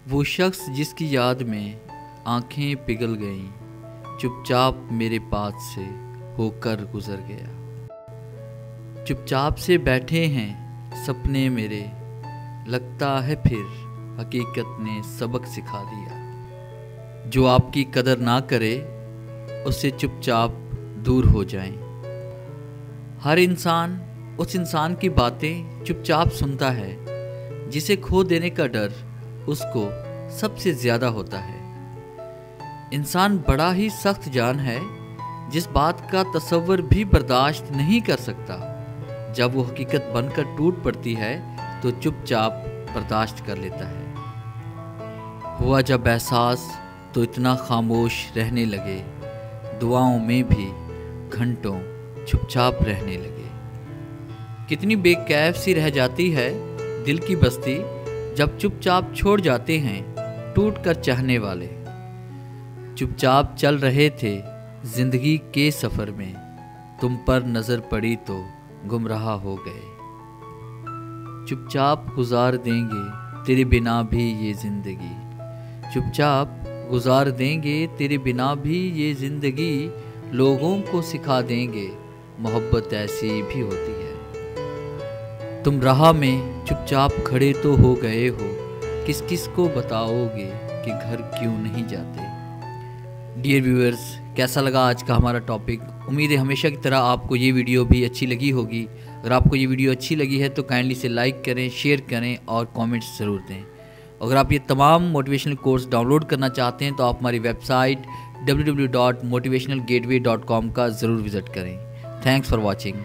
वो शख्स जिसकी याद में आंखें पिघल गईं, चुपचाप मेरे पास से होकर गुजर गया। चुपचाप से बैठे हैं सपने मेरे, लगता है फिर हकीकत ने सबक सिखा दिया। जो आपकी कदर ना करे उससे चुपचाप दूर हो जाएं। हर इंसान उस इंसान की बातें चुपचाप सुनता है जिसे खो देने का डर उसको सबसे ज़्यादा होता है। इंसान बड़ा ही सख्त जान है, जिस बात का तसव्वुर भी बर्दाश्त नहीं कर सकता। जब वो हकीकत बनकर टूट पड़ती है तो चुपचाप बर्दाश्त कर लेता है। हुआ जब एहसास तो इतना खामोश रहने लगे, दुआओं में भी घंटों चुपचाप रहने लगे। कितनी बेकैफ सी रह जाती है दिल की बस्ती, जब चुपचाप छोड़ जाते हैं टूट कर चाहने वाले। चुपचाप चल रहे थे जिंदगी के सफ़र में, तुम पर नज़र पड़ी तो गुमराह हो गए। चुपचाप गुजार देंगे तेरे बिना भी ये ज़िंदगी, चुपचाप गुजार देंगे तेरे बिना भी ये ज़िंदगी। लोगों को सिखा देंगे मोहब्बत ऐसी भी होती है। तुम राह में चुपचाप खड़े तो हो गए हो, किस किस को बताओगे कि घर क्यों नहीं जाते। डियर व्यूअर्स, कैसा लगा आज का हमारा टॉपिक। उम्मीद है हमेशा की तरह आपको ये वीडियो भी अच्छी लगी होगी। अगर आपको ये वीडियो अच्छी लगी है तो काइंडली से लाइक करें, शेयर करें और कमेंट्स ज़रूर दें। अगर आप ये तमाम मोटिवेशनल कोर्स डाउनलोड करना चाहते हैं तो आप हमारी वेबसाइट www.motivationalgateway.com का ज़रूर विज़िट करें। Thanks for watching.